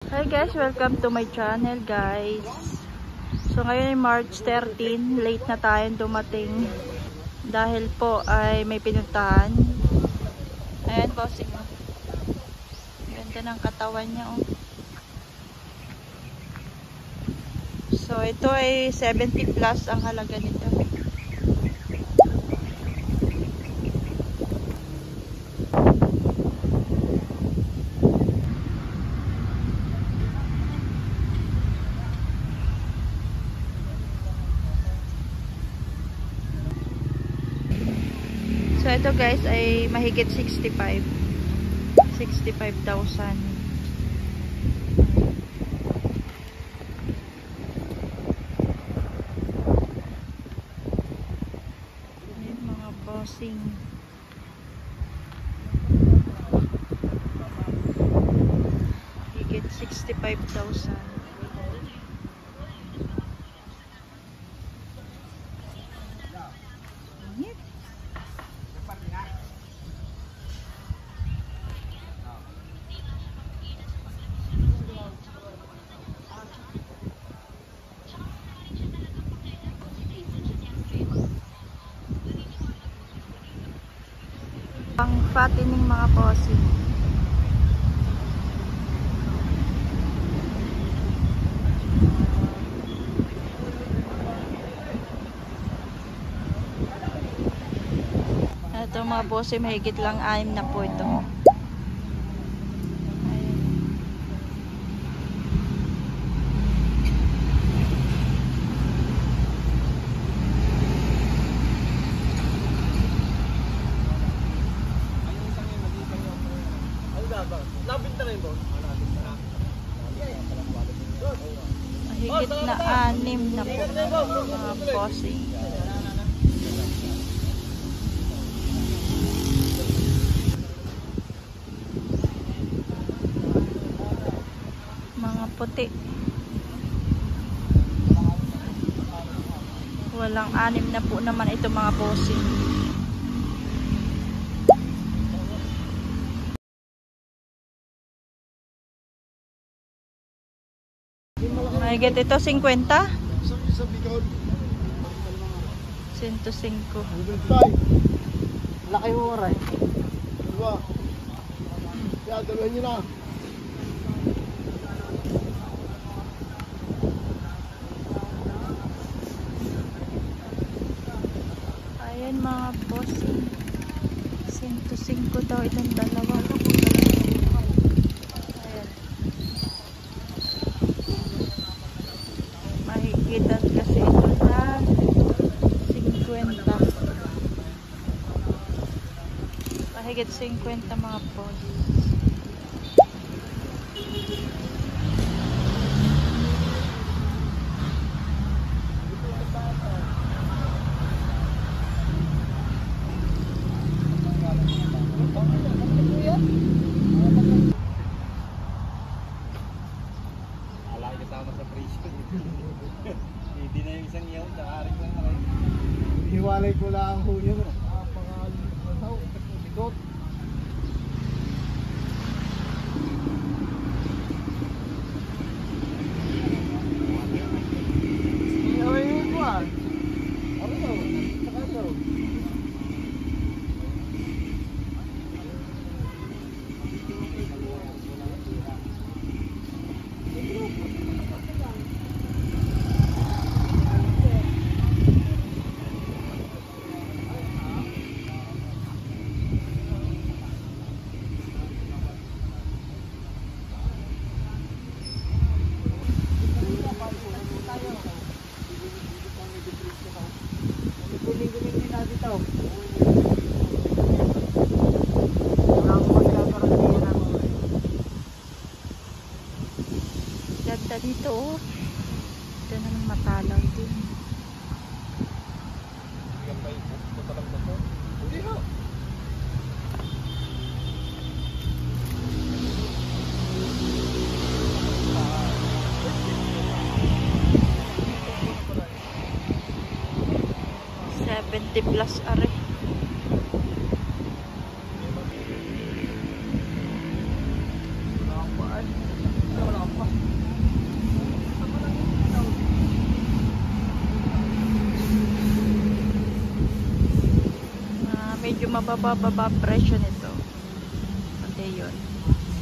Hi guys, welcome to my channel guys. So ngayon ay March 13, late na tayong dumating dahil po ay may pinuntahan. Ayan bossing, ganda ng katawan niya oh. So ito ay 70 plus ang halaga nito. So ito guys ay mahigit 65,000. Ayan mga bossing. Higit 65,000. Pang fattening mga bossing. Ito mga bossing, mahigit lang 6 na po ito. Mahigit na 6 na po mga bossing. Mga puti. Walang 6 na po naman ito mga bossing. Mahigit ito 50? 105. Laki mo rin. Dalawa. Kaya dalawa nyo na. Ayan mga bossing. 105 daw itong dalawa. Mahigitan kasi ito sa 50. Mahigit 50 mga boss. Hindi na yung isang yaw, nakarik lang na rin. Hiwalay ko lang ho yun. Pangalan, bigot. Hiwalay ko ah. Ano daw? Saka daw. Guling-guling din natin ito. Ganda dito oh. Ito naman matalaw din. Hindi ho. Plus are. bababa presyo nito. Pati yun.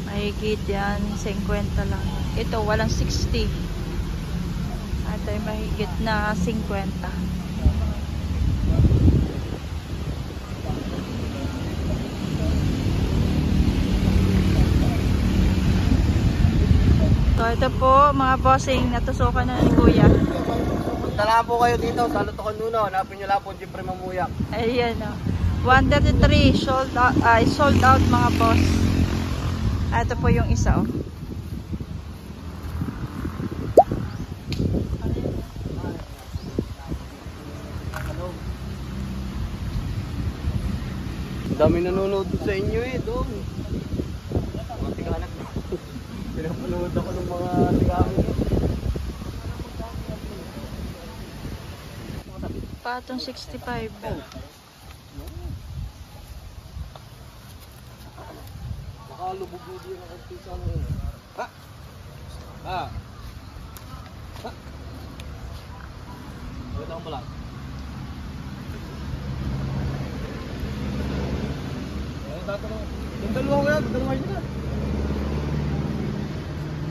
Mahigit yan, 50 lang. Ito, walang 60. Ito ay mahigit na 50. So, ito po, mga bossing, natusukan na ni Kuya. Punta lang po kayo dito sa Lutokan Nuno. Hanapin nyo lang po Jeffrey Mamuyak. Ayan o. 133, sold out mga boss. Ito po yung isa o. Ang dami nanonood sa inyo eh, doon. Mga tiganak. Pinapanood ako ng mga tiganak. Patong 65. Nakalubog-lubog yun ang artista ano yun. Ha? Ha? Ha? Wait ako pala. Yung dalawa ko yan, dalawa yun na.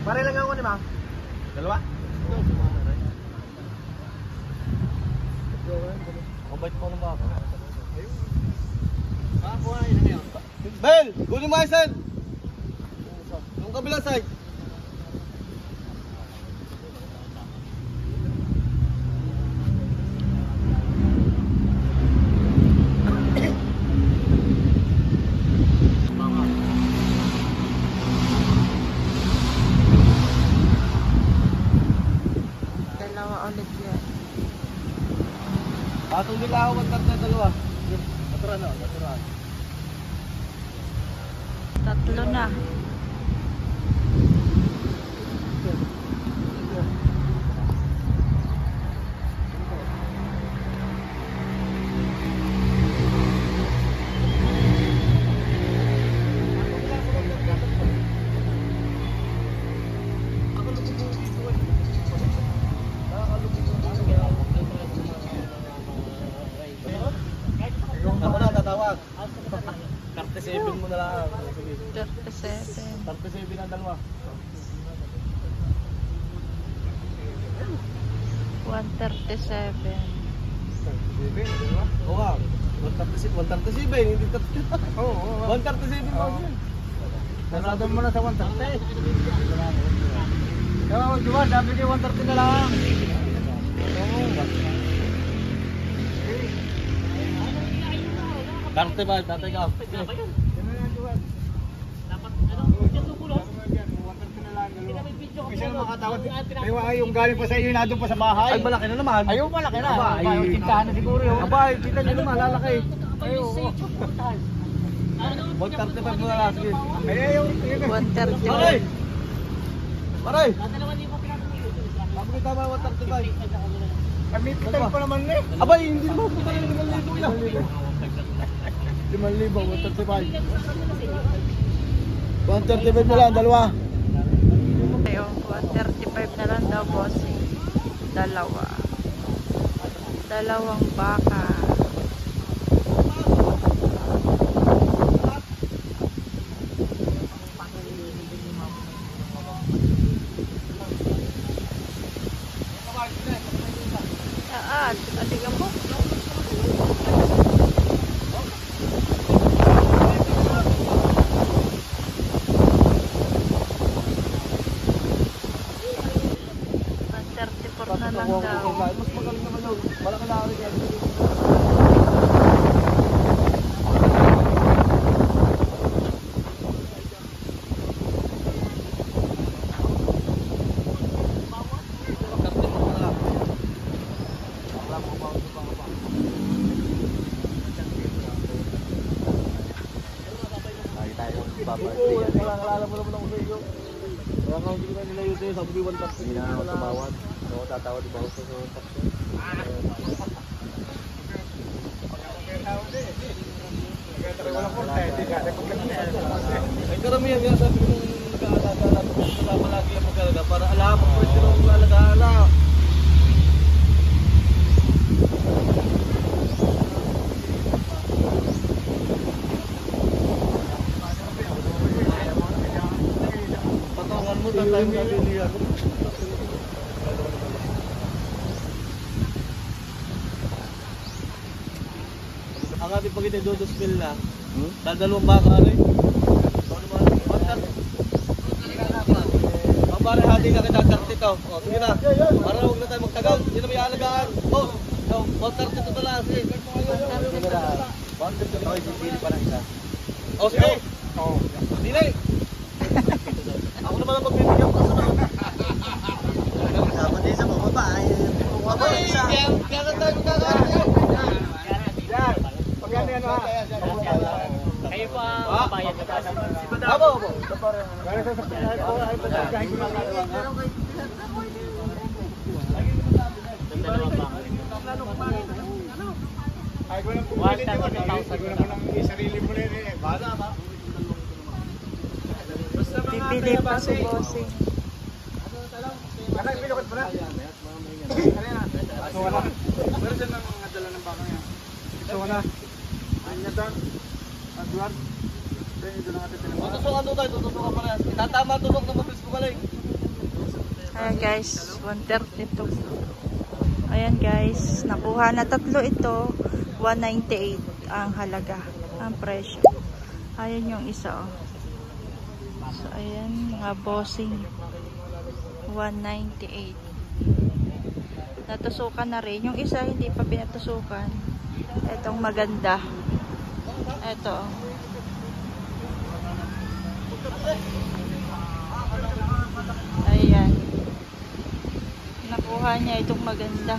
Pare lang ako ni ma. Dalawa? Kabait po ng baka. Kuha na yun. Bel! Kunin mo Aisen! Yung kabilang side. Dalawa ulit yan. Patong nila ako ang tatlo dalawa. Naturan na, naturan. Tatlo na. Ako na, tatawag. 37 mo na lang. 37. 37 ang dalawa. 137. Oo nga. 137, hindi 37. Oo, 137 pa yun. Sarado mo na sa 130. Kaya diba, sabi ko 130 na lang. Oo. 35, tatay ka. Kasi na makatawad. Ay, yung galing pa sa iyo, nandun pa sa bahay. Ay, malaki na naman. Ayun, malaki na. Aba, Ay, tintahan na siguro yun. Aba, kita nyo naman, lalaki. Ay, oo. 135 mo na lang, sige. Ay, yung 130. Maray! Maray! Sabi ko tama, 135. kami pitan pa naman eh. Abay, hindi mo po tayo 5,000 lang. 5,000, 135. 135 na lang, dalawa. Ayun, 135 na lang daw, bossing. Dalawa. Dalawang baka. Atigan mo. Na lang daw. Mas magaling naman daw. Malaki na rin yan. Oo, kalala mo naman ako sa iyo. Kaya nga hindi ko na nila yun sa'yo, sabi ko 130. Hindi na ako tumawad. Ako tatawad di ba ako sa taxi? Ay karamihan nga sabi ko nung nag-aalaga kasama lagi ang mag-aalaga para alam ang pwede nung alaga-ala. lang tayo magkabili ako. Ang ating pagkita dodospil na, dalawang baka rin. Pare, hati ka kita 30 to. O, sige na. Para huwag na tayo magtagal. Hindi na may alagaan. Boss, 130 to pala. Sige. Sige na. 130 to pili pa ng isa. O, sige. Dili. Ako naman ang magbibigyan pa sa mga. Dapat din sa bababa. Kaya tayo magkakaroon. Pag yan yan ha. Kayo po ang bayan na ba? Abo. Kaya sa pinahay ko ay pagkain ko na ay ko nang pumili di ba? Ay ko naman ang sarili mo rin eh. Bala ba? Pipili pa si bossing. Anak, bilokot pa na. So wala. Pero dyan ang mga dala ng baka niya. So wala. Anya doon. Aduan. Doon natin tinapos. Tutusukan doon tayo. Tutusukan pa rin. Itatama tulog na mabilis ko galing. Ayan guys, 132. Ayan guys, nakuha na tatlo ito. 198 ang halaga, ang presyo. Ayan yung isa oh. So ayan mga bossing, 198. Natusukan na rin. Yung isa hindi pa pinatusukan. Etong maganda. Eto. Ayan. Nakuha niya itong maganda.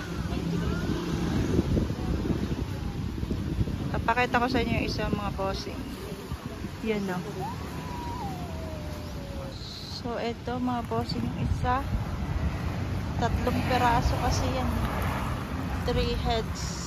Papakita ko sa inyo yung isa mga bossing. Yan o. So ito mga bossing yung isa. 3 peraso kasi yan. 3 heads.